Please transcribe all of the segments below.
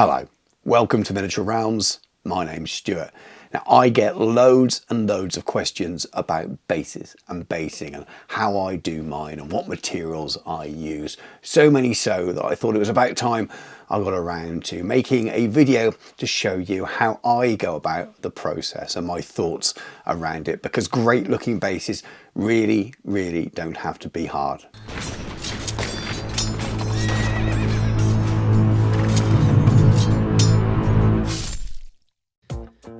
Hello, welcome to Miniature Realms. My name's Stuart. Now I get loads and loads of questions about bases and basing and how I do mine and what materials I use. So many so that I thought it was about time I got around to making a video to show you how I go about the process and my thoughts around it, because great looking bases really don't have to be hard.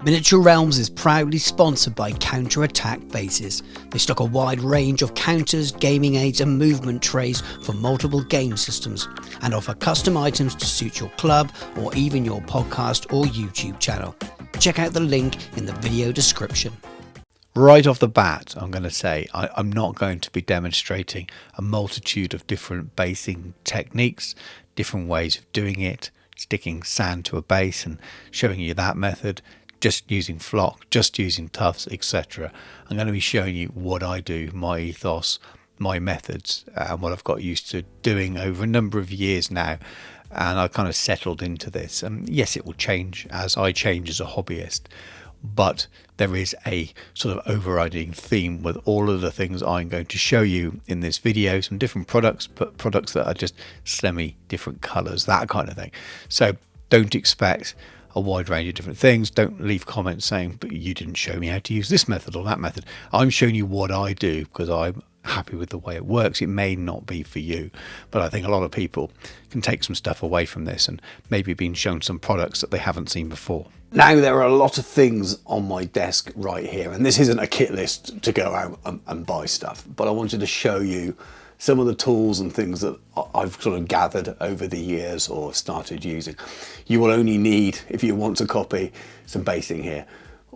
Miniature Realms is proudly sponsored by Counter-Attack Bases. They stock a wide range of counters, gaming aids and movement trays for multiple game systems and offer custom items to suit your club or even your podcast or YouTube channel. Check out the link in the video description. Right off the bat, I'm going to say I'm not going to be demonstrating a multitude of different basing techniques, different ways of doing it, sticking sand to a base and showing you that method, just using flock, just using tufts, etc. I'm going to be showing you what I do, my ethos, my methods, and what I've got used to doing over a number of years now. And I kind of settled into this. And yes, it will change as I change as a hobbyist, but there is a sort of overriding theme with all of the things I'm going to show you in this video. Some different products, but products that are just semi different colors, that kind of thing. So don't expect a wide range of different things. Don't leave comments saying, but you didn't show me how to use this method or that method. I'm showing you what I do because I'm happy with the way it works. It may not be for you, but I think a lot of people can take some stuff away from this and maybe being shown some products that they haven't seen before. Now there are a lot of things on my desk right here, and this isn't a kit list to go out and buy stuff, but I wanted to show you some of the tools and things that I've sort of gathered over the years or started using. You will only need, if you want to copy some basing here,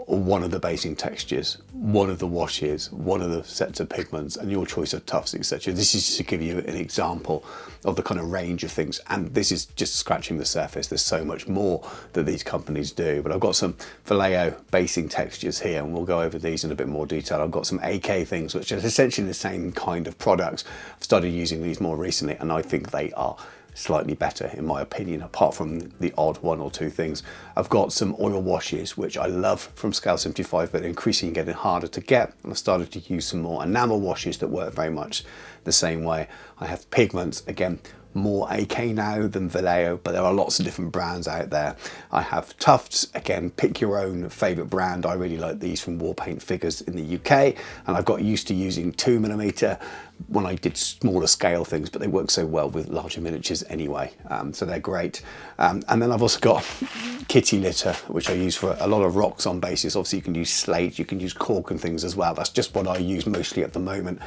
or one of the basing textures, one of the washes, one of the sets of pigments, and your choice of tufts, etc. This is just to give you an example of the kind of range of things, and this is just scratching the surface. There's so much more that these companies do, but I've got some Vallejo basing textures here, and we'll go over these in a bit more detail. I've got some AK things, which is essentially the same kind of products. I've started using these more recently, and I think they are slightly better in my opinion, apart from the odd one or two things. I've got some oil washes, which I love from Scale 75, but increasingly getting harder to get. And I've started to use some more enamel washes that work very much the same way. I have pigments, again, more AK now than Vallejo, but there are lots of different brands out there. I have tufts, again, pick your own favorite brand. I really like these from Warpaint Figures in the UK, and I've got used to using 2mm when I did smaller scale things, but they work so well with larger miniatures anyway, so they're great. And then I've also got kitty litter, which I use for a lot of rocks on bases. Obviously you can use slate, you can use cork and things as well. That's just what I use mostly at the moment.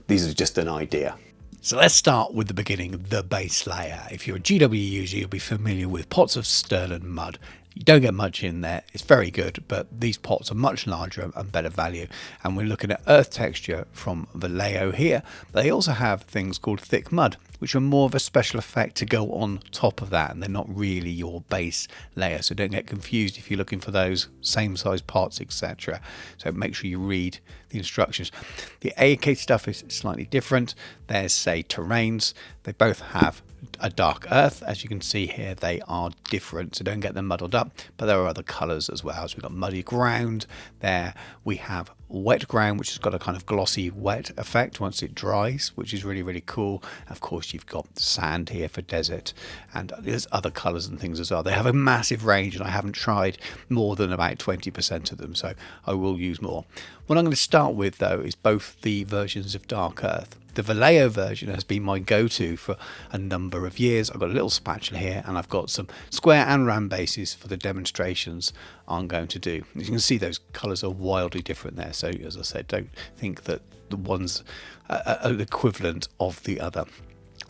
These are just an idea. So let's start with the beginning, the base layer. If you're a GW user, you'll be familiar with pots of Sterling mud. You don't get much in there. It's very good, but these pots are much larger and better value. And we're looking at earth texture from Vallejo here. They also have things called thick mud, which are more of a special effect to go on top of that, and they're not really your base layer. So don't get confused if you're looking for those same size pots, etc. So make sure you read the instructions. The AK stuff is slightly different. There's, say, terrains. They both have a dark earth. As you can see here, they are different, so don't get them muddled up, but there are other colors as well. So we've got muddy ground there, we have wet ground, which has got a kind of glossy wet effect once it dries, which is really cool. Of course, you've got sand here for desert, and there's other colors and things as well. They have a massive range, and I haven't tried more than about 20% of them, so I will use more. What I'm going to start with though is both the versions of dark earth. The Vallejo version has been my go-to for a number of years. I've got a little spatula here, and I've got some square and round bases for the demonstrations I'm going to do. As you can see, those colours are wildly different there. So as I said, don't think that the one's an equivalent of the other.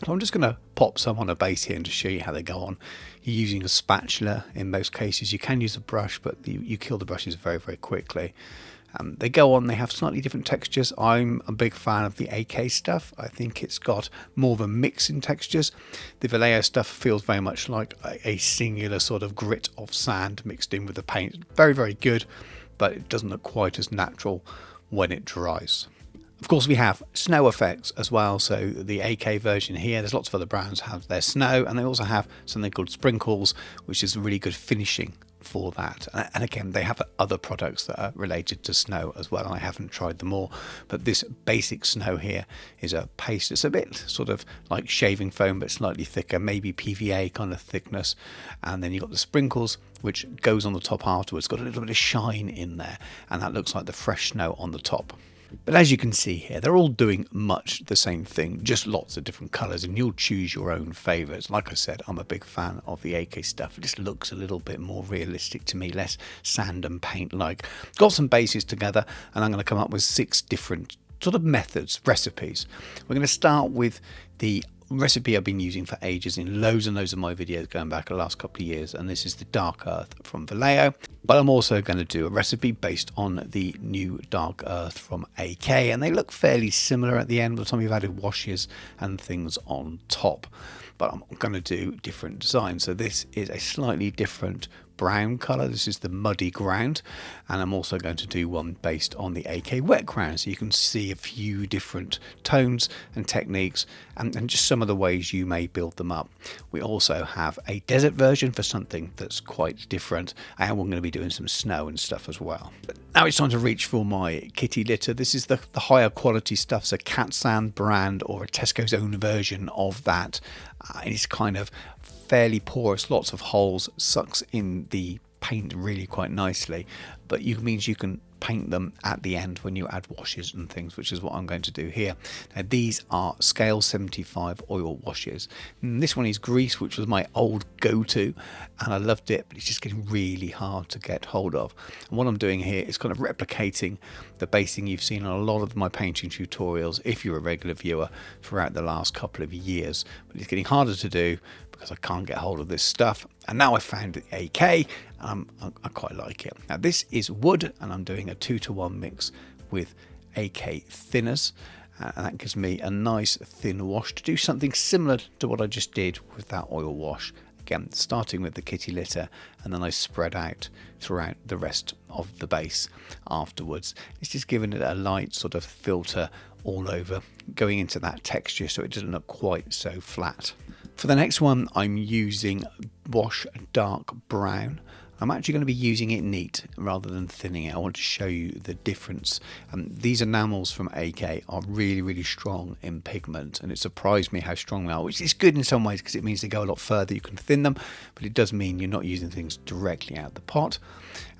So I'm just going to pop some on a base here and just show you how they go on. You're using a spatula in most cases. You can use a brush, but you kill the brushes very quickly. They go on, they have slightly different textures. I'm a big fan of the AK stuff. I think it's got more of a mix in textures. The Vallejo stuff feels very much like a singular sort of grit of sand mixed in with the paint. Very good, but it doesn't look quite as natural when it dries. Of course, we have snow effects as well. So the AK version here, there's lots of other brands have their snow, and they also have something called sprinkles, which is really good finishing for that. And again, they have other products that are related to snow as well. I haven't tried them all, but this basic snow here is a paste. It's a bit sort of like shaving foam, but slightly thicker, maybe PVA kind of thickness. And then you've got the sprinkles, which goes on the top afterwards. Got a little bit of shine in there, and that looks like the fresh snow on the top. But as you can see here, they're all doing much the same thing, just lots of different colours, and you'll choose your own favourites. Like I said, I'm a big fan of the AK stuff. It just looks a little bit more realistic to me, less sand and paint like. Got some bases together, and I'm going to come up with 6 different sort of methods, recipes. We're going to start with the recipe I've been using for ages in loads and loads of my videos going back the last couple of years, and this is the Dark Earth from Vallejo. But I'm also going to do a recipe based on the new Dark Earth from AK, and they look fairly similar at the end by the time you've added washes and things on top. But I'm going to do different designs. So this is a slightly different brown colour. This is the muddy ground, and I'm also going to do one based on the AK wet ground, so you can see a few different tones and techniques, and just some of the ways you may build them up. We also have a desert version for something that's quite different, and we're going to be doing some snow and stuff as well. But now it's time to reach for my kitty litter. This is the higher quality stuff, so Cat Sand brand or a Tesco's own version of that. It's kind of fairly porous, lots of holes, sucks in the paint really quite nicely, but means you can paint them at the end when you add washes and things, which is what I'm going to do here. Now these are scale 75 oil washes, and this one is grease, which was my old go-to, and I loved it, but it's just getting really hard to get hold of. And what I'm doing here is kind of replicating the basing you've seen on a lot of my painting tutorials if you're a regular viewer throughout the last couple of years, but it's getting harder to do because I can't get hold of this stuff. And now I found the AK, and I quite like it. Now this is wood, and I'm doing a 2-to-1 mix with AK thinners, and that gives me a nice thin wash to do something similar to what I just did with that oil wash. Again, starting with the kitty litter, and then I spread out throughout the rest of the base afterwards. It's just giving it a light sort of filter all over, going into that texture so it doesn't look quite so flat. For the next one, I'm using Wash Dark Brown. I'm actually going to be using it neat rather than thinning it. I want to show you the difference. These enamels from AK are really, really strong in pigment, and it surprised me how strong they are, which is good in some ways because it means they go a lot further. You can thin them, but it does mean you're not using things directly out of the pot.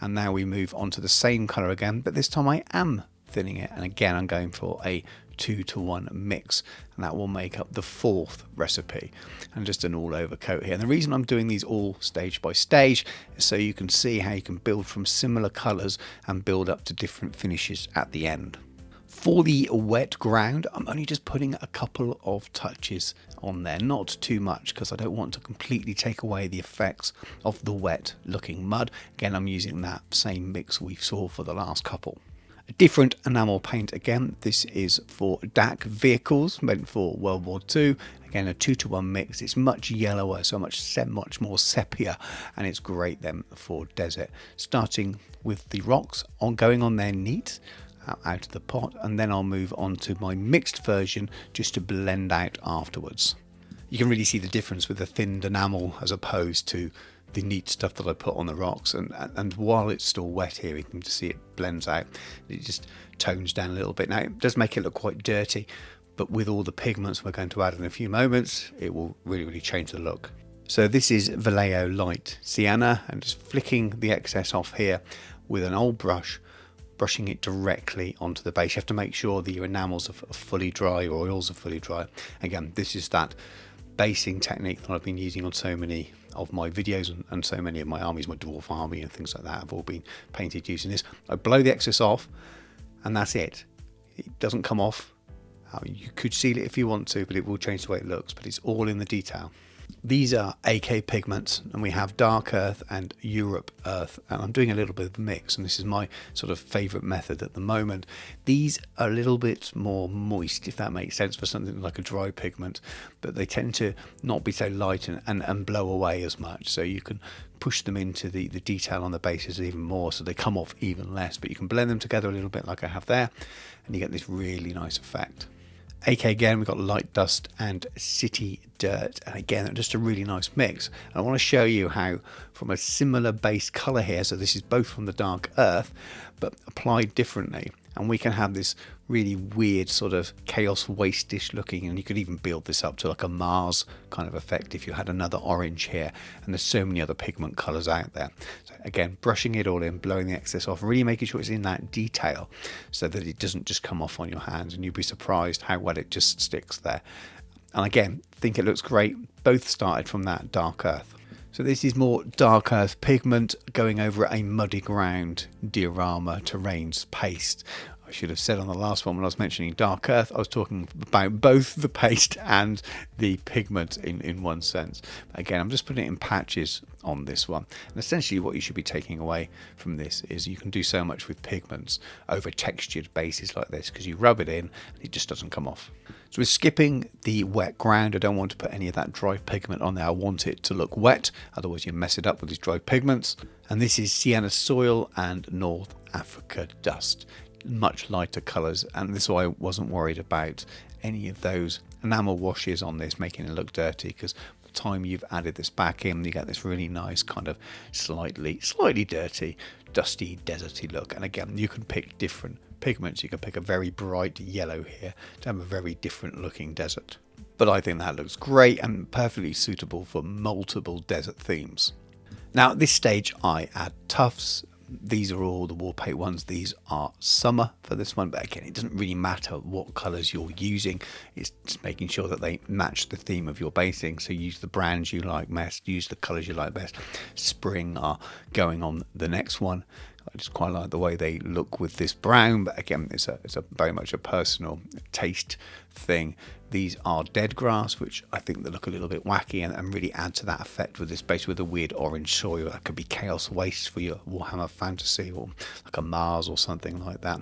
And now we move on to the same colour again, but this time I am thinning it, and again I'm going for a 2-to-1 mix, and that will make up the 4th recipe, and just an all over coat here. And the reason I'm doing these all stage by stage is so you can see how you can build from similar colours and build up to different finishes at the end. For the wet ground, I'm only just putting a couple of touches on there, not too much, because I don't want to completely take away the effects of the wet looking mud. Again, I'm using that same mix we saw for the last couple. A different enamel paint again. This is for DAC vehicles, meant for World War II. Again, a 2-to-1 mix. It's much yellower, so much more sepia, and it's great then for desert. Starting with the rocks, going on there neat, out of the pot, and then I'll move on to my mixed version just to blend out afterwards. You can really see the difference with the thinned enamel as opposed to the neat stuff that I put on the rocks, and while it's still wet here, you can just see it blends out. It just tones down a little bit. Now it does make it look quite dirty, but with all the pigments we're going to add in a few moments, it will really change the look. So this is Vallejo Light Sienna, and just flicking the excess off here with an old brush, brushing it directly onto the base. You have to make sure that your enamels are fully dry, your oils are fully dry. Again, this is that basing technique that I've been using on so many of my videos, and so many of my armies, my dwarf army and things like that, have all been painted using this. I blow the excess off, and that's it. It doesn't come off. You could seal it if you want to, but it will change the way it looks, but it's all in the detail. These are AK pigments, and we have dark earth and Europe earth, and I'm doing a little bit of a mix, and this is my sort of favorite method at the moment. These are a little bit more moist, if that makes sense, for something like a dry pigment, but they tend to not be so light and blow away as much, so you can push them into the detail on the bases even more, so they come off even less, but you can blend them together a little bit like I have there, and you get this really nice effect. AK again, we've got light dust and city dirt, and again just a really nice mix. And I want to show you how from a similar base color here, so this is both from the dark earth but applied differently, and we can have this really weird sort of chaos waste-ish looking, and you could even build this up to like a Mars kind of effect if you had another orange here, and there's so many other pigment colors out there. So again, brushing it all in, blowing the excess off, really making sure it's in that detail so that it doesn't just come off on your hands, and you'd be surprised how well it just sticks there. And again, think it looks great. Both started from that dark earth. So this is more dark earth pigment going over a muddy ground diorama terrains paste. I should have said on the last one when I was mentioning dark earth, I was talking about both the paste and the pigment in one sense. But again, I'm just putting it in patches on this one. And essentially what you should be taking away from this is you can do so much with pigments over textured bases like this, because you rub it in and it just doesn't come off. So we're skipping the wet ground. I don't want to put any of that dry pigment on there. I want it to look wet, otherwise you mess it up with these dry pigments. And this is sienna soil and North Africa dust. Much lighter colours, and this is why I wasn't worried about any of those enamel washes on this making it look dirty, because by the time you've added this back in, you get this really nice kind of slightly dirty, dusty, deserty look. And again, you can pick different pigments. You can pick a very bright yellow here to have a very different looking desert, but I think that looks great and perfectly suitable for multiple desert themes. Now at this stage I add tufts. These are all the wall paint ones. These are summer for this one, but again, it doesn't really matter what colours you're using. It's just making sure that they match the theme of your basing. So use the brands you like best, use the colours you like best. Spring are going on the next one. I just quite like the way they look with this brown, but again, it's a very much a personal taste thing. These are dead grass, which I think they look a little bit wacky and really add to that effect with this base with a weird orange soil. That could be chaos waste for your Warhammer fantasy, or like a Mars or something like that.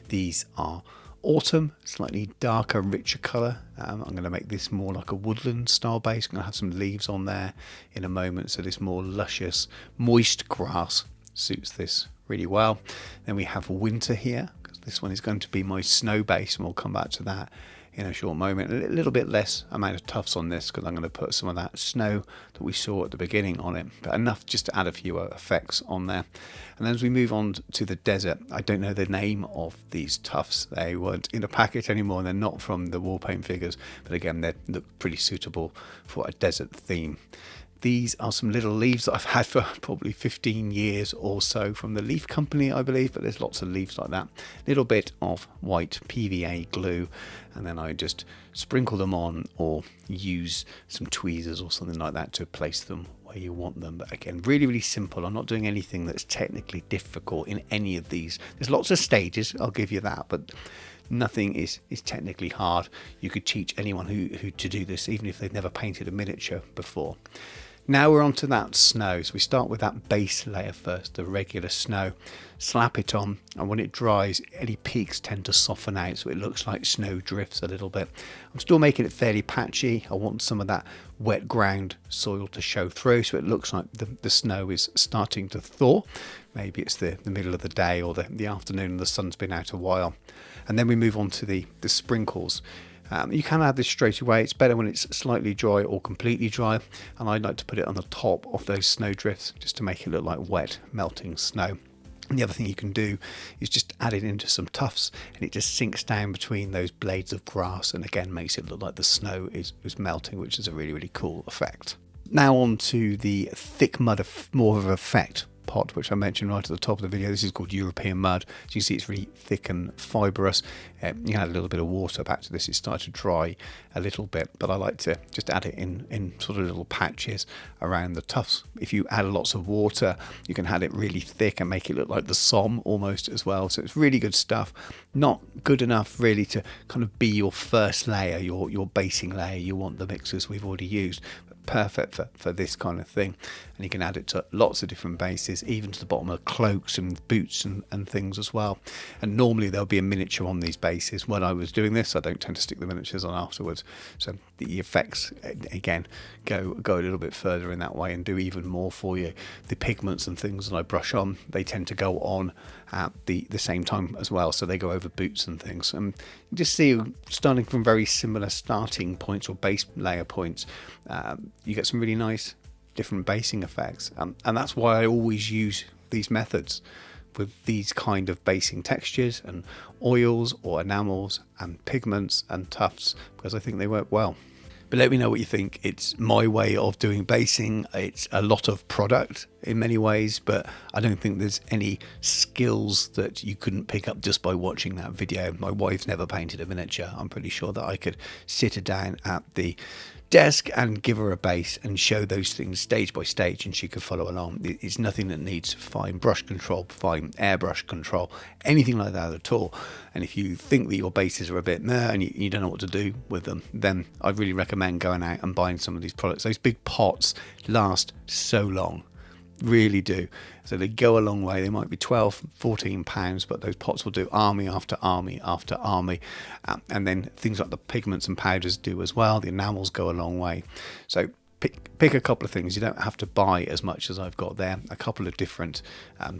These are autumn, slightly darker, richer colour. I'm going to make this more like a woodland style base. I'm going to have some leaves on there in a moment, so this more luscious, moist grass suits this really well. Then we have winter here, because this one is going to be my snow base, and we'll come back to that in a short moment. A little bit less amount of tufts on this, because I'm going to put some of that snow that we saw at the beginning on it, but enough just to add a few effects on there. And then as we move on to the desert, I don't know the name of these tufts. They weren't in a packet anymore, and they're not from the wall paint figures, but again, they look pretty suitable for a desert theme. These are some little leaves that I've had for probably 15 years or so from the Leaf Company, I believe, but there's lots of leaves like that. Little bit of white PVA glue, and then I just sprinkle them on or use some tweezers or something like that to place them where you want them. But again, really, really simple. I'm not doing anything that's technically difficult in any of these. There's lots of stages, I'll give you that, but nothing is technically hard. You could teach anyone who to do this, even if they've never painted a miniature before. Now we're on to that snow. So we start with that base layer first, the regular snow. Slap it on, and when it dries, any peaks tend to soften out, so it looks like snow drifts a little bit. I'm still making it fairly patchy. I want some of that wet ground soil to show through, so it looks like the snow is starting to thaw. Maybe it's the middle of the day or the afternoon, and the sun's been out a while. And then we move on to the sprinkles. You can add this straight away. It's better when it's slightly dry or completely dry, and I like to put it on the top of those snow drifts just to make it look like wet melting snow. And the other thing you can do is just add it into some tufts, and it just sinks down between those blades of grass, and again makes it look like the snow is melting, which is a really, really cool effect. Now on to the thick mud, more of an effect pot, which I mentioned right at the top of the video. This is called European mud. As you can see, it's really thick and fibrous. You can add a little bit of water back to this. It's starting to dry a little bit, but I like to just add it in sort of little patches around the tufts. If you add lots of water, you can add it really thick and make it look like the Somme almost as well. So it's really good stuff. Not good enough really to kind of be your first layer, your basing layer. You want the mixers we've already used. perfect for this kind of thing. And you can add it to lots of different bases, even to the bottom of cloaks and boots and things as well. And normally there'll be a miniature on these bases. When I was doing this, I don't tend to stick the miniatures on afterwards, so the effects again go a little bit further in that way and do even more for you. The pigments and things that I brush on, they tend to go on at the same time as well, so they go over boots and things. And you just see, starting from very similar starting points or base layer points, you get some really nice different basing effects, and that's why I always use these methods with these kind of basing textures and oils or enamels and pigments and tufts, because I think they work well. But let me know what you think. It's my way of doing basing. It's a lot of product in many ways, but I don't think there's any skills that you couldn't pick up just by watching that video. My wife's never painted a miniature. I'm pretty sure that I could sit her down at the desk and give her a base and show those things stage by stage, and she could follow along. It's nothing that needs fine brush control, fine airbrush control, anything like that at all. And if you think that your bases are a bit meh and you don't know what to do with them, then I really recommend going out and buying some of these products. Those big pots last so long, really do. So they go a long way. They might be 12, 14 pounds, but those pots will do army after army after army. And then things like the pigments and powders do as well. The enamels go a long way. So pick a couple of things. You don't have to buy as much as I've got there. A couple of different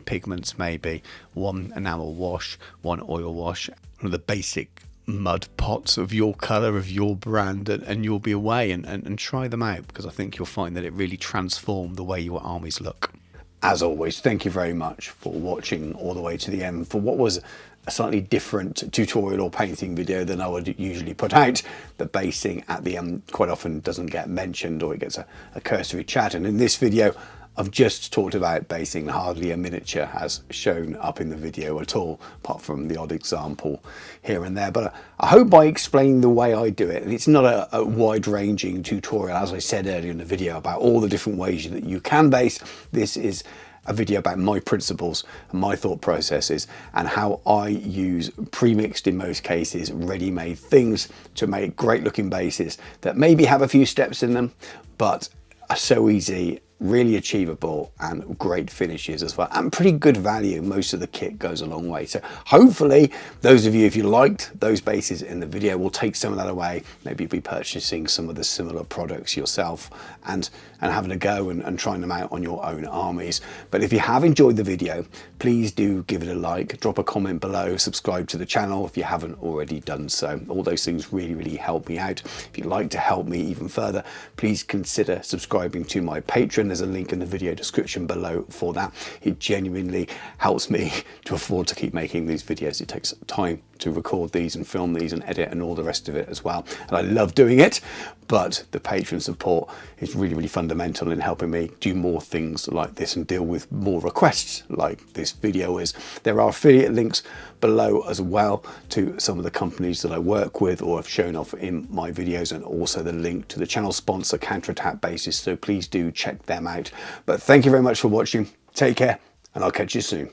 pigments, maybe one enamel wash, one oil wash, one of the basic mud pots of your colour, of your brand, and you'll be away and try them out, because I think you'll find that it really transforms the way your armies look. As always, thank you very much for watching all the way to the end for what was a slightly different tutorial or painting video than I would usually put out. The basing at the end quite often doesn't get mentioned, or it gets a cursory chat, and in this video I've just talked about basing. Hardly a miniature has shown up in the video at all, apart from the odd example here and there. But I hope by explaining the way I do it, and it's not a wide-ranging tutorial, as I said earlier in the video, about all the different ways that you can base. This is a video about my principles and my thought processes, and how I use pre-mixed, in most cases, ready-made things to make great looking bases that maybe have a few steps in them, but are so easy, really achievable, and great finishes as well, and pretty good value. Most of the kit goes a long way. So hopefully those of you, if you liked those bases in the video, will take some of that away, maybe be purchasing some of the similar products yourself and having a go and trying them out on your own armies. But if you have enjoyed the video, please do give it a like, drop a comment below, subscribe to the channel if you haven't already done so. All those things really help me out. If you'd like to help me even further, please consider subscribing to my Patreon. There's a link in the video description below for that. It genuinely helps me to afford to keep making these videos. It takes time to record these and film these and edit and all the rest of it as well, and I love doing it, but the Patreon support is really fundamental in helping me do more things like this and deal with more requests like this video is. There are affiliate links below as well to some of the companies that I work with or have shown off in my videos, and also the link to the channel sponsor Counterattack Bases, so please do check them out. But thank you very much for watching, take care, and I'll catch you soon.